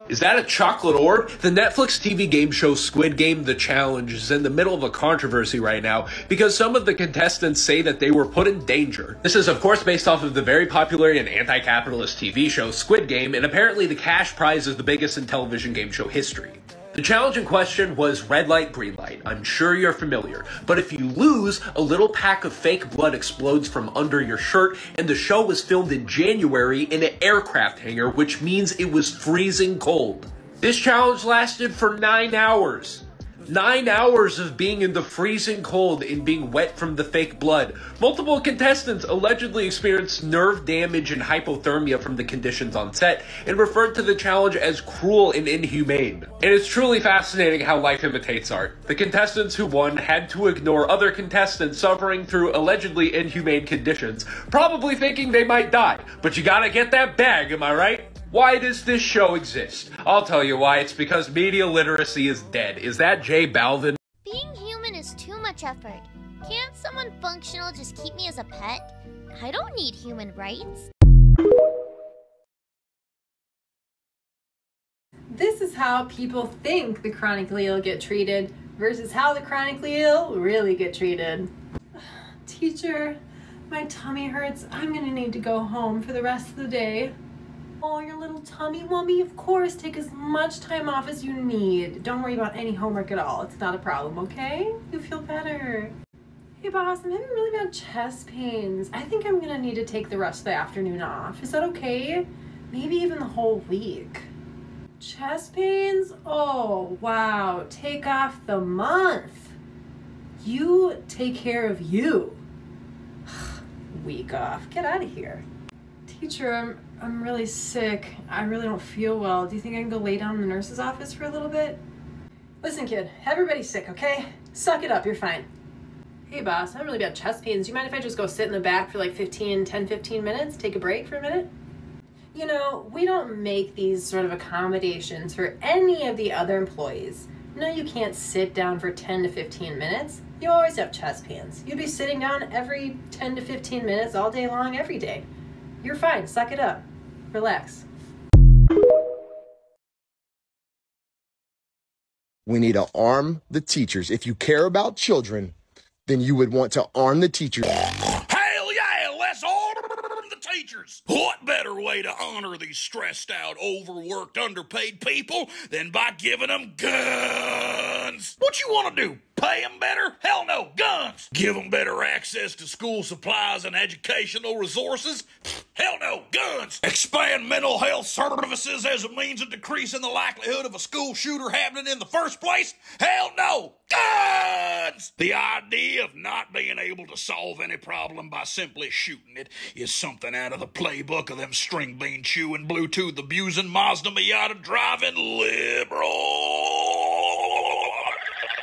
Is that a chocolate orb? The Netflix TV game show Squid Game The Challenge is in the middle of a controversy right now because some of the contestants say that they were put in danger. This is of course based off of the very popular and anti-capitalist TV show Squid Game, and apparently the cash prize is the biggest in television game show history. The challenge in question was red light, green light. I'm sure you're familiar. But if you lose, a little pack of fake blood explodes from under your shirt, and the show was filmed in January in an aircraft hangar, which means it was freezing cold. This challenge lasted for 9 hours. 9 hours of being in the freezing cold and being wet from the fake blood. Multiple contestants allegedly experienced nerve damage and hypothermia from the conditions on set and referred to the challenge as cruel and inhumane. And it's truly fascinating how life imitates art. The contestants who won had to ignore other contestants suffering through allegedly inhumane conditions, probably thinking they might die. But you gotta get that bag, am I right? Why does this show exist? I'll tell you why. It's because media literacy is dead. Is that J Balvin? Being human is too much effort. Can't someone functional just keep me as a pet? I don't need human rights. This is how people think the chronically ill get treated versus how the chronically ill really get treated. Teacher, my tummy hurts. I'm gonna need to go home for the rest of the day. Oh, your little tummy wummy, of course, take as much time off as you need. Don't worry about any homework at all. It's not a problem, okay? You feel better. Hey boss, I'm having really bad chest pains. I think I'm gonna need to take the rest of the afternoon off. Is that okay? Maybe even the whole week. Chest pains? Oh, wow. Take off the month. You take care of you. Week off. Get out of here. Teacher, I'm really sick. I really don't feel well. Do you think I can go lay down in the nurse's office for a little bit? Listen, kid, everybody's sick, okay? Suck it up, you're fine. Hey, boss, I have really bad chest pains. Do you mind if I just go sit in the back for like 10, 15 minutes? Take a break for a minute? You know, we don't make these sort of accommodations for any of the other employees. No, you can't sit down for 10 to 15 minutes. You always have chest pains. You'd be sitting down every 10 to 15 minutes all day long, every day. You're fine. Suck it up. Relax. We need to arm the teachers. If you care about children, then you would want to arm the teachers. Hell yeah, let's arm the teachers. What better way to honor these stressed out, overworked, underpaid people than by giving them guns? What you want to do? Pay them better? Hell no, guns. Give them better access to school supplies and educational resources? Hell no, guns. Expand mental health services as a means of decreasing the likelihood of a school shooter happening in the first place? Hell no, guns. The idea of not being able to solve any problem by simply shooting it is something out of the playbook of them string bean chewing, Bluetooth abusing, Mazda Miata driving liberals.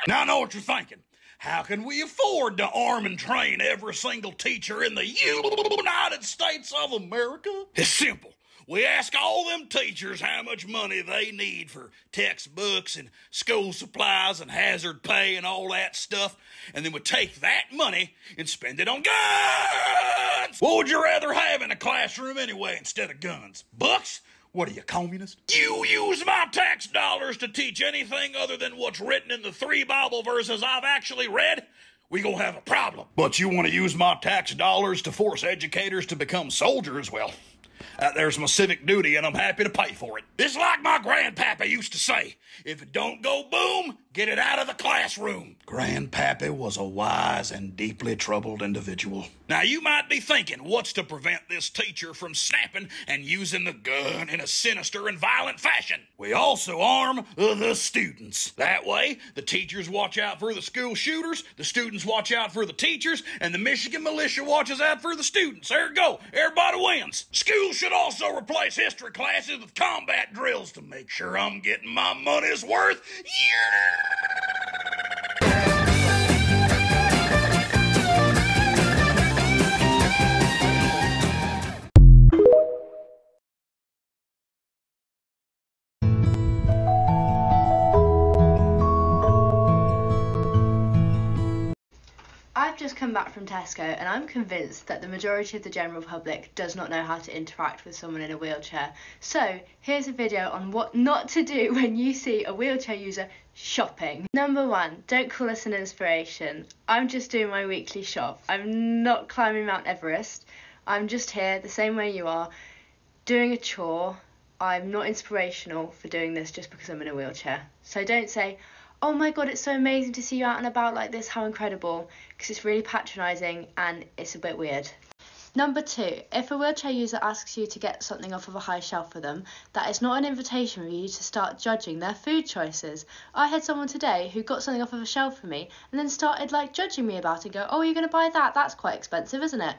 Now I know what you're thinking. How can we afford to arm and train every single teacher in the United States of America? It's simple. We ask all them teachers how much money they need for textbooks and school supplies and hazard pay and all that stuff, and then we take that money and spend it on guns. What would you rather have in a classroom anyway instead of guns? Books? What are you, communist? You use my tax dollars to teach anything other than what's written in the 3 Bible verses I've actually read? We gonna have a problem. But you want to use my tax dollars to force educators to become soldiers? Well, there's my civic duty, and I'm happy to pay for it. It's like my grandpappy used to say, if it don't go boom, get it out of the classroom. Grandpappy was a wise and deeply troubled individual. Now, you might be thinking, what's to prevent this teacher from snapping and using the gun in a sinister and violent fashion? We also arm the students. That way, the teachers watch out for the school shooters, the students watch out for the teachers, and the Michigan militia watches out for the students. There you go. Everybody wins. Schools should also replace history classes with combat drills to make sure I'm getting my money's worth. Yeah! I've just come back from Tesco and I'm convinced that the majority of the general public does not know how to interact with someone in a wheelchair. So here's a video on what not to do when you see a wheelchair user shopping. Number 1, don't call us an inspiration. I'm just doing my weekly shop. I'm not climbing Mount Everest. I'm just here the same way you are, doing a chore. I'm not inspirational for doing this just because I'm in a wheelchair. So don't say, oh my god, it's so amazing to see you out and about like this, how incredible, because it's really patronising and it's a bit weird. Number 2, if a wheelchair user asks you to get something off of a high shelf for them, that is not an invitation for you to start judging their food choices. I had someone today who got something off of a shelf for me and then started like judging me about it and go, oh, you're going to buy that? That's quite expensive, isn't it?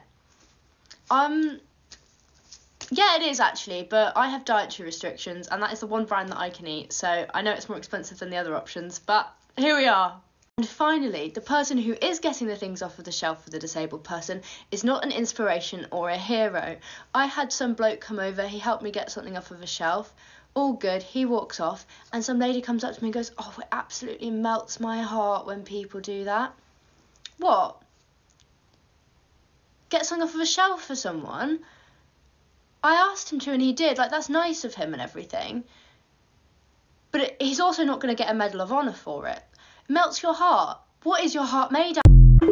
Yeah, it is actually, but I have dietary restrictions and that is the one brand that I can eat, so I know it's more expensive than the other options, but here we are. And finally, the person who is getting the things off of the shelf for the disabled person is not an inspiration or a hero. I had some bloke come over, he helped me get something off of a shelf, all good, he walks off, and some lady comes up to me and goes, oh, it absolutely melts my heart when people do that. What? Get something off of a shelf for someone? I asked him to and he did, like that's nice of him and everything, but he's also not going to get a Medal of Honour for it. It melts your heart. What is your heart made out of?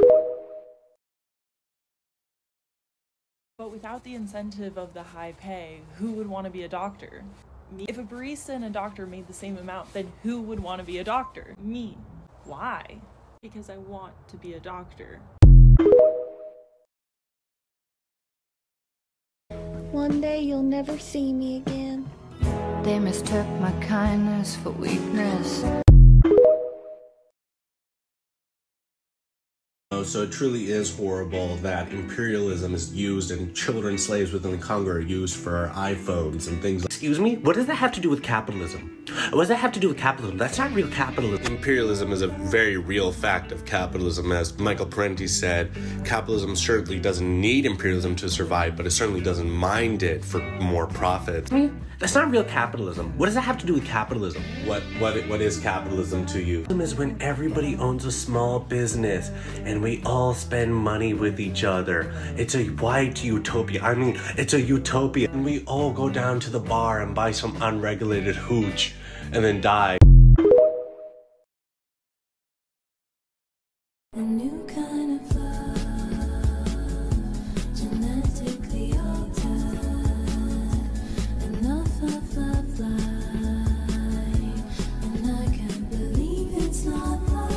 But without the incentive of the high pay, who would want to be a doctor? Me. If a barista and a doctor made the same amount, then who would want to be a doctor? Me. Why? Because I want to be a doctor. One day you'll never see me again. They mistook my kindness for weakness. So it truly is horrible that imperialism is used and children slaves within the Congo are used for iPhones and things like. Excuse me? What does that have to do with capitalism? What does that have to do with capitalism? That's not real capitalism. Imperialism is a very real fact of capitalism. As Michael Parenti said, capitalism certainly doesn't need imperialism to survive, but it certainly doesn't mind it for more profit. That's not real capitalism. What does that have to do with capitalism? What is capitalism to you? Capitalism is when everybody owns a small business and we all spend money with each other. It's a white utopia. I mean, it's a utopia. And we all go down to the bar and buy some unregulated hooch and then die. A new kind of love, genetically altered. Enough of love light, and I can't believe it's not love.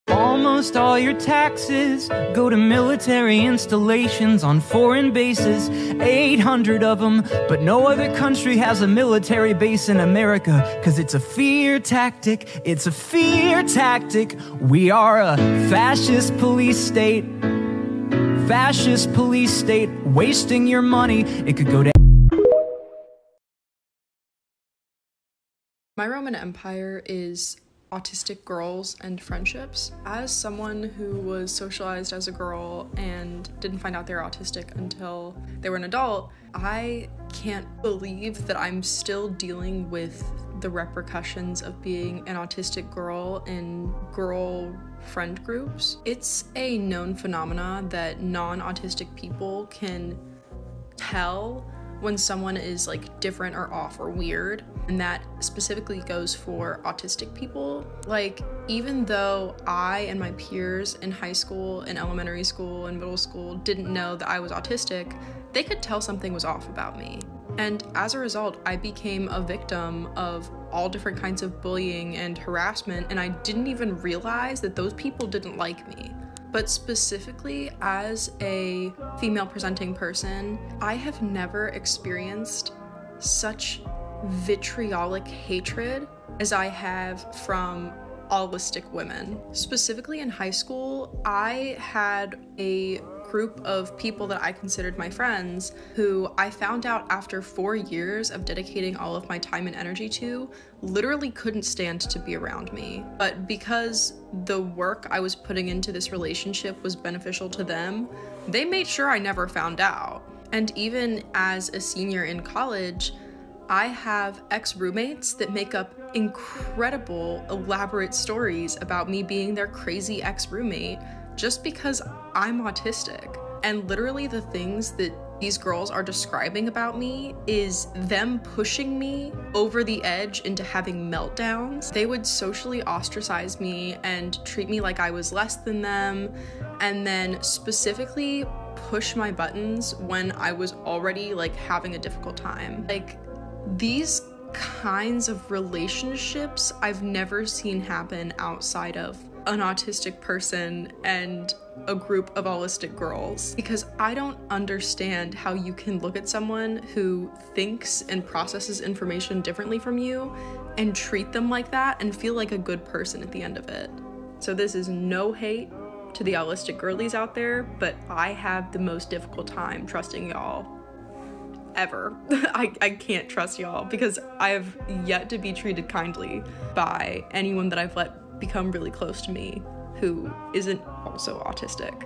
Almost all your taxes go to military installations on foreign bases, 800 of them, but no other country has a military base in America, cause it's a fear tactic, it's a fear tactic. We are a fascist police state, wasting your money, it could go to. My Roman Empire is autistic girls and friendships. As someone who was socialized as a girl and didn't find out they were autistic until they were an adult, I can't believe that I'm still dealing with the repercussions of being an autistic girl in girl friend groups. It's a known phenomena that non-autistic people can tell when someone is like different or off or weird, and that specifically goes for autistic people. Like, even though I and my peers in high school and elementary school and middle school didn't know that I was autistic, they could tell something was off about me. And as a result, I became a victim of all different kinds of bullying and harassment, and I didn't even realize that those people didn't like me. But specifically as a female presenting person, I have never experienced such vitriolic hatred as I have from allistic women. Specifically in high school, I had a group of people that I considered my friends who I found out after 4 years of dedicating all of my time and energy to literally couldn't stand to be around me. But because the work I was putting into this relationship was beneficial to them, they made sure I never found out. And even as a senior in college, I have ex-roommates that make up incredible, elaborate stories about me being their crazy ex-roommate just because I'm autistic. And literally the things that these girls are describing about me is them pushing me over the edge into having meltdowns. They would socially ostracize me and treat me like I was less than them, and then specifically push my buttons when I was already like having a difficult time. Like, these kinds of relationships I've never seen happen outside of an autistic person and a group of autistic girls, because I don't understand how you can look at someone who thinks and processes information differently from you and treat them like that and feel like a good person at the end of it. So this is no hate to the autistic girlies out there, but I have the most difficult time trusting y'all ever. I can't trust y'all because I've yet to be treated kindly by anyone that I've let become really close to me who isn't also autistic.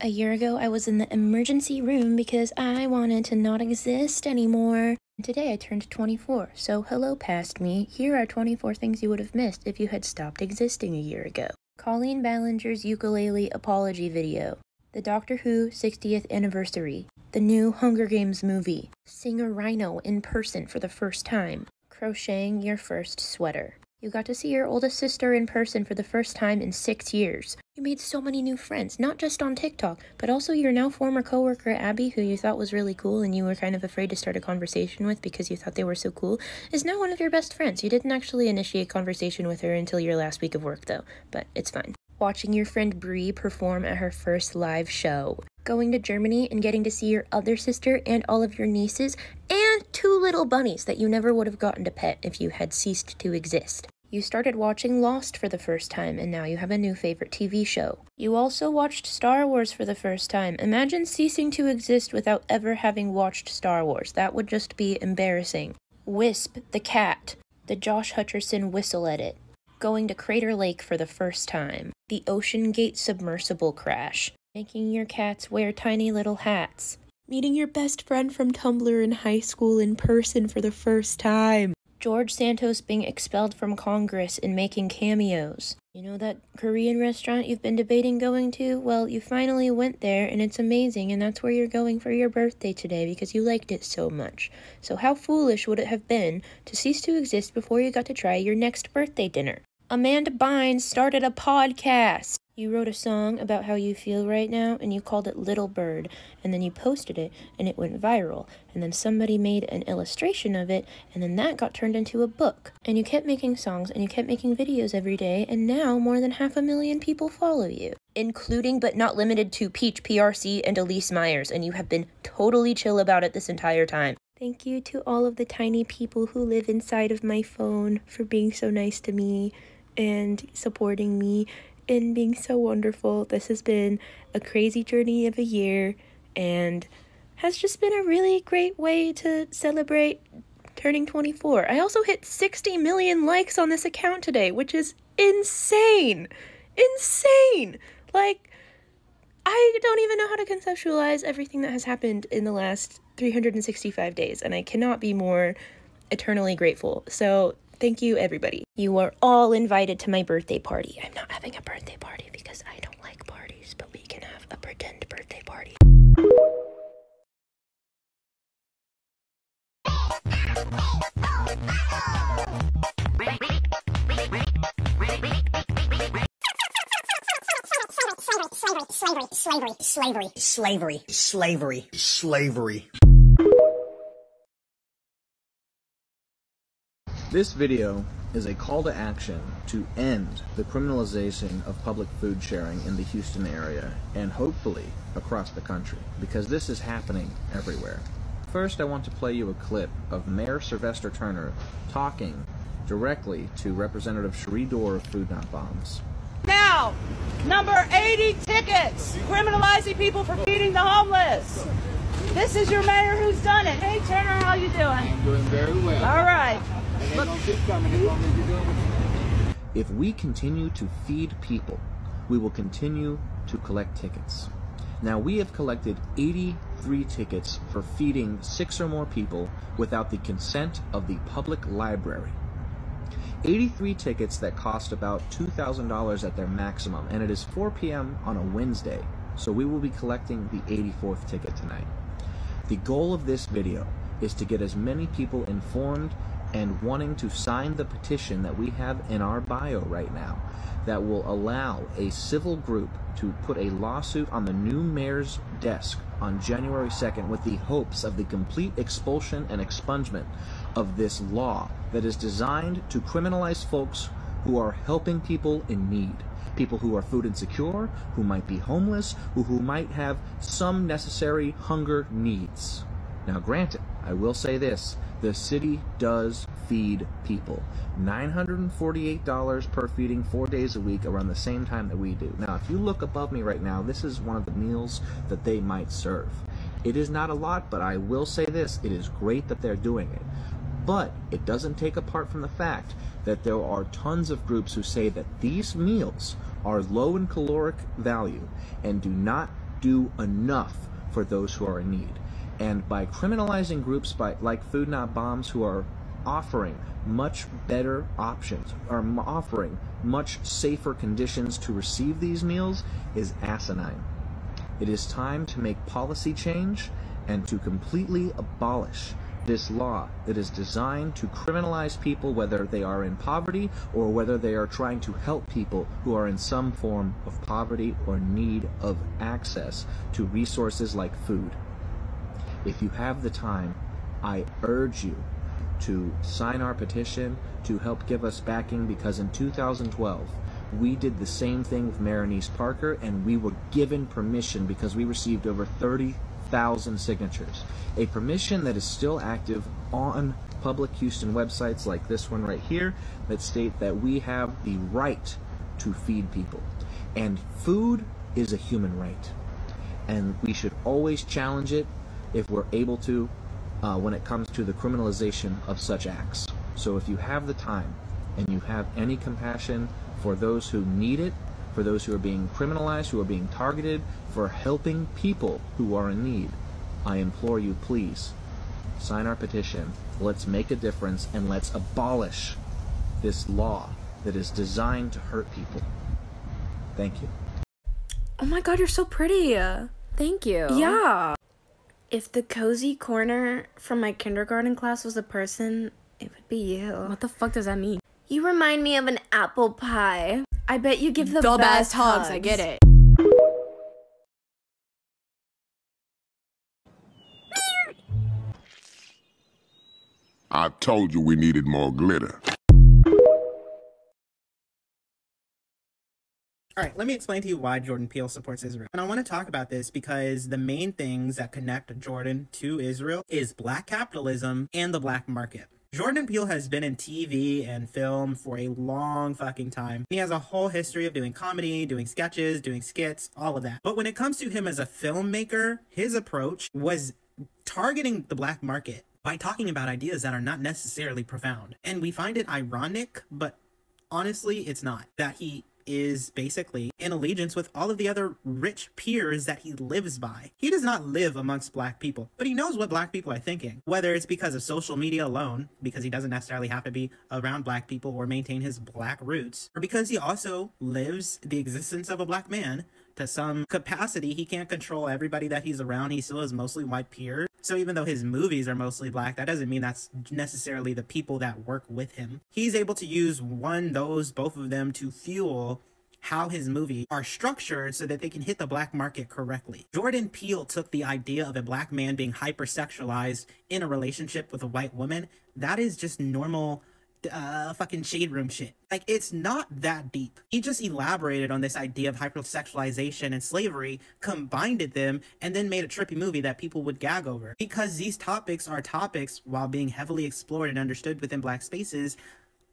A year ago, I was in the emergency room because I wanted to not exist anymore. Today, I turned 24, so hello past me. Here are 24 things you would have missed if you had stopped existing a year ago. Colleen Ballinger's ukulele apology video. The Doctor Who 60th anniversary. The new Hunger Games movie. Singer Rhino in person for the first time. Crocheting your first sweater. You got to see your oldest sister in person for the first time in 6 years. You made so many new friends, not just on TikTok, but also your now former coworker Abby, who you thought was really cool and you were kind of afraid to start a conversation with because you thought they were so cool, is now one of your best friends. You didn't actually initiate conversation with her until your last week of work though, but it's fine. Watching your friend Brie perform at her first live show. Going to Germany and getting to see your other sister and all of your nieces, and 2 little bunnies that you never would have gotten to pet if you had ceased to exist. You started watching Lost for the first time, and now you have a new favorite TV show. You also watched Star Wars for the first time. Imagine ceasing to exist without ever having watched Star Wars. That would just be embarrassing. Wisp the cat. The Josh Hutcherson whistle edit. Going to Crater Lake for the first time. The Ocean Gate submersible crash. Making your cats wear tiny little hats. Meeting your best friend from Tumblr in high school in person for the first time. George Santos being expelled from Congress and making cameos. You know that Korean restaurant you've been debating going to? Well, you finally went there and it's amazing, and that's where you're going for your birthday today because you liked it so much. So how foolish would it have been to cease to exist before you got to try your next birthday dinner? Amanda Bynes started a podcast. You wrote a song about how you feel right now, and you called it Little Bird, and then you posted it, and it went viral, and then somebody made an illustration of it, and then that got turned into a book. And you kept making songs, and you kept making videos every day, and now more than 500,000 people follow you. Including, but not limited to, Peach PRC and Elise Myers, and you have been totally chill about it this entire time. Thank you to all of the tiny people who live inside of my phone for being so nice to me, and supporting me, and being so wonderful. This has been a crazy journey of a year and has just been a really great way to celebrate turning 24. I also hit 60 million likes on this account today, which is insane. Insane! Like, I don't even know how to conceptualize everything that has happened in the last 365 days, and I cannot be more eternally grateful. So thank you, everybody. You are all invited to my birthday party. I'm not having a birthday party because I don't like parties, but we can have a pretend birthday party. Slavery. This video is a call to action to end the criminalization of public food sharing in the Houston area and hopefully across the country, because this is happening everywhere. First, I want to play you a clip of Mayor Sylvester Turner talking directly to Representative Cherie Dorr of Food Not Bombs. Now, number 80 tickets, criminalizing people for feeding the homeless. This is your mayor who's done it. Hey Turner, how you doing? I'm doing very well. All right. If we continue to feed people, we will continue to collect tickets. Now, we have collected 83 tickets for feeding 6 or more people without the consent of the public library. 83 tickets that cost about $2,000 at their maximum, and it is 4 p.m. on a Wednesday, so we will be collecting the 84th ticket tonight. The goal of this video is to get as many people informed and wanting to sign the petition that we have in our bio right now that will allow a civil group to put a lawsuit on the new mayor's desk on January 2nd with the hopes of the complete expulsion and expungement of this law that is designed to criminalize folks who are helping people in need. People who are food insecure, who might be homeless, who might have some necessary hunger needs. Now granted, I will say this, the city does feed people. $948 per feeding, 4 days a week, around the same time that we do. Now, if you look above me right now, this is one of the meals that they might serve. It is not a lot, but I will say this, it is great that they're doing it. But it doesn't take apart from the fact that there are tons of groups who say that these meals are low in caloric value and do not do enough for those who are in need. And by criminalizing groups like Food Not Bombs, who are offering much better options, are offering much safer conditions to receive these meals, is asinine. It is time to make policy change and to completely abolish this law that is designed to criminalize people, whether they are in poverty or whether they are trying to help people who are in some form of poverty or need of access to resources like food. If you have the time, I urge you to sign our petition to help give us backing, because in 2012 we did the same thing with Maronese Parker, and we were given permission because we received over 30,000 signatures. A permission that is still active on public Houston websites like this one right here that state that we have the right to feed people. And food is a human right. And we should always challenge it if we're able to when it comes to the criminalization of such acts. So if you have the time and you have any compassion for those who need it, for those who are being criminalized, who are being targeted, for helping people who are in need, I implore you, please, sign our petition. Let's make a difference, and let's abolish this law that is designed to hurt people. Thank you. Oh my god, you're so pretty. Thank you. Yeah. If the cozy corner from my kindergarten class was a person, it would be you. What the fuck does that mean? You remind me of an apple pie. I bet you give the best hugs. I get it. I told you we needed more glitter. Alright, let me explain to you why Jordan Peele supports Israel. And I want to talk about this because the main things that connect Jordan to Israel is black capitalism and the black market. Jordan Peele has been in TV and film for a long fucking time. He has a whole history of doing comedy, doing sketches, doing skits, all of that. But when it comes to him as a filmmaker, his approach was targeting the black market by talking about ideas that are not necessarily profound. And we find it ironic, but honestly, it's not. That he is basically in allegiance with all of the other rich peers that he lives by. He does not live amongst black people, but he knows what black people are thinking. Whether it's because of social media alone, because he doesn't necessarily have to be around black people or maintain his black roots, or because he also lives the existence of a black man to some capacity. He can't control everybody that he's around. He still has mostly white peers. So even though his movies are mostly black, that doesn't mean that's necessarily the people that work with him. He's able to use both of them to fuel how his movies are structured so that they can hit the black market correctly. Jordan Peele took the idea of a black man being hypersexualized in a relationship with a white woman. That is just normal fucking shade room shit. Like, it's not that deep. He just elaborated on this idea of hypersexualization and slavery, combined them, and then made a trippy movie that people would gag over. Because these topics are topics, while being heavily explored and understood within black spaces,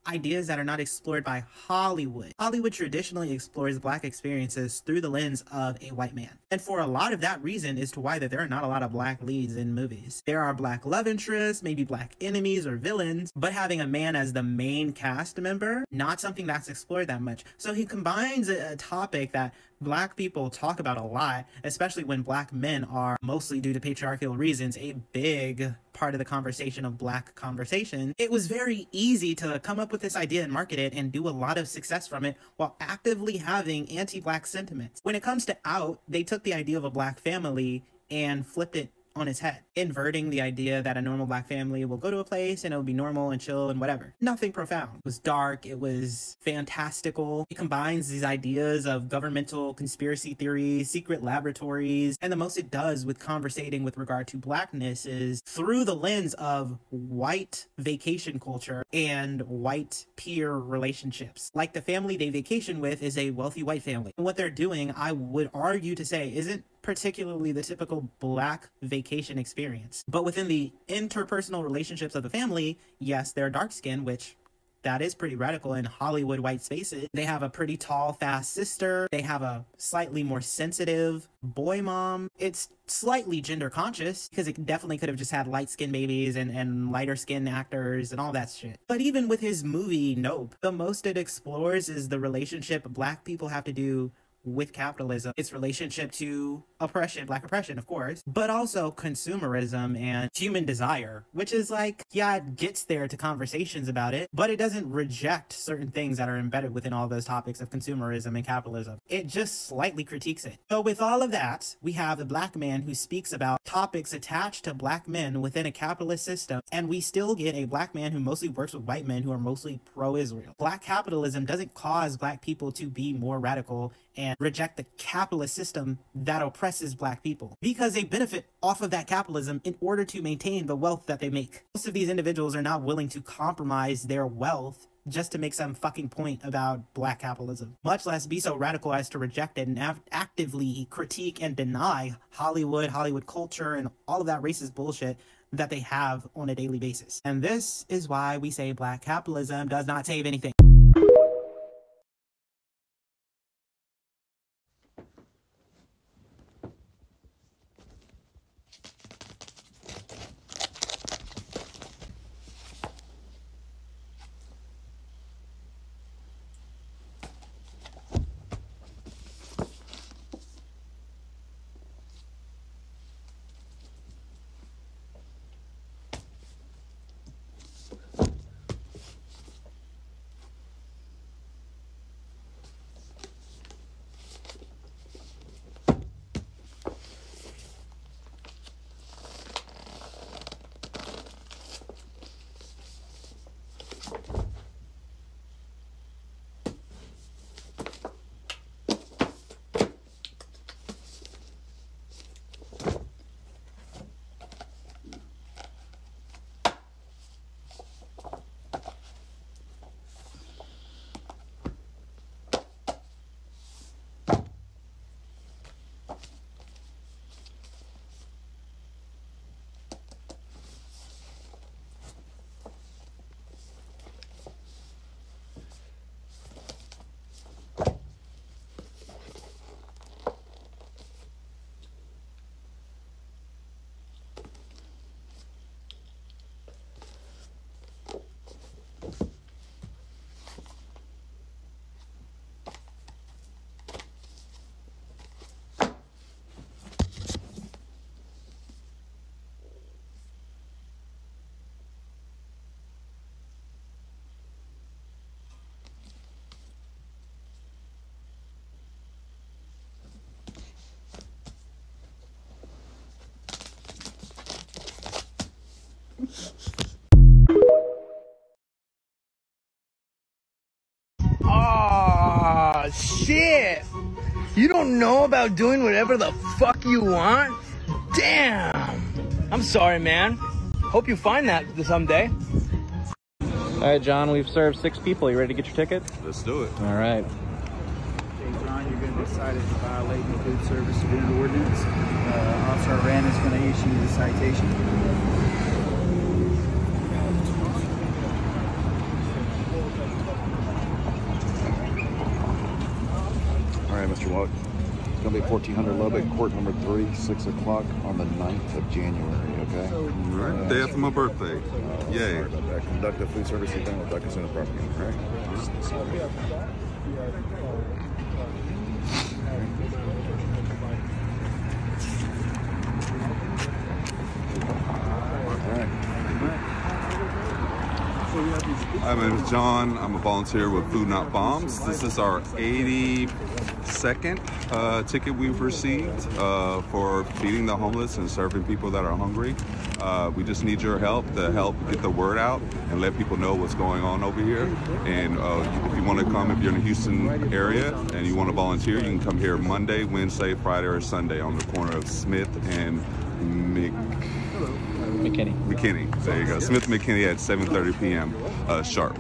ideas that are not explored by Hollywood. Hollywood traditionally explores Black experiences through the lens of a white man. And for a lot of that reason is to why that there are not a lot of Black leads in movies. There are Black love interests, maybe Black enemies or villains, but having a man as the main cast member, not something that's explored that much. So he combines a topic that Black people talk about a lot, especially when Black men are, mostly due to patriarchal reasons, a big part of the conversation of Black conversation. It was very easy to come up with this idea and market it and do a lot of success from it while actively having anti-Black sentiments. When it comes to Out, they took the idea of a Black family and flipped it on his head, inverting the idea that a normal Black family will go to a place and it'll be normal and chill and whatever. Nothing profound. It was dark, it was fantastical. It combines these ideas of governmental conspiracy theories, secret laboratories, and the most it does with conversating with regard to Blackness is through the lens of white vacation culture and white peer relationships. Like the family they vacation with is a wealthy white family. And what they're doing, I would argue to say, isn't particularly the typical Black vacation experience. But within the interpersonal relationships of the family, yes, they're dark skinned, which that is pretty radical in Hollywood white spaces. They have a pretty tall, fast sister. They have a slightly more sensitive boy mom. It's slightly gender conscious because it definitely could have just had light skinned babies and lighter skinned actors and all that shit. But even with his movie Nope, the most it explores is the relationship Black people have to do with capitalism, its relationship to oppression, Black oppression, of course, but also consumerism and human desire, which is like, yeah, it gets there to conversations about it, but it doesn't reject certain things that are embedded within all those topics of consumerism and capitalism. It just slightly critiques it. So with all of that, we have the Black man who speaks about topics attached to Black men within a capitalist system, and we still get a Black man who mostly works with white men who are mostly pro-Israel. Black capitalism doesn't cause Black people to be more radical and reject the capitalist system that oppresses Black people because they benefit off of that capitalism in order to maintain the wealth that they make. Most of these individuals are not willing to compromise their wealth just to make some fucking point about Black capitalism, much less be so radical as to reject it and actively critique and deny Hollywood culture, and all of that racist bullshit that they have on a daily basis. And this is why we say Black capitalism does not save anything. Aw, shit! You don't know about doing whatever the fuck you want? Damn! I'm sorry, man. Hope you find that someday. All right, John, we've served 6 people. You ready to get your ticket? Let's do it. All right. Okay, John, you're going to be cited for violating the food service food ordinance. Officer Rand is going to issue you the citation. Mr. Walk. It's going to be 1400 Lubbock, court number 3, 6 o'clock on the 9th of January, okay? All right, day after my birthday. Yay. Sorry about that. Conduct a food service event without consent of property owner, right? Hi, my name is John. I'm a volunteer with Food Not Bombs. This is our 82nd ticket we've received for feeding the homeless and serving people that are hungry. We just need your help to help get the word out and let people know what's going on over here. And if you want to come, if you're in the Houston area and you want to volunteer, you can come here Monday, Wednesday, Friday, or Sunday on the corner of Smith and McKinney. There you go. Smith McKinney at 7:30 p.m. Sharp.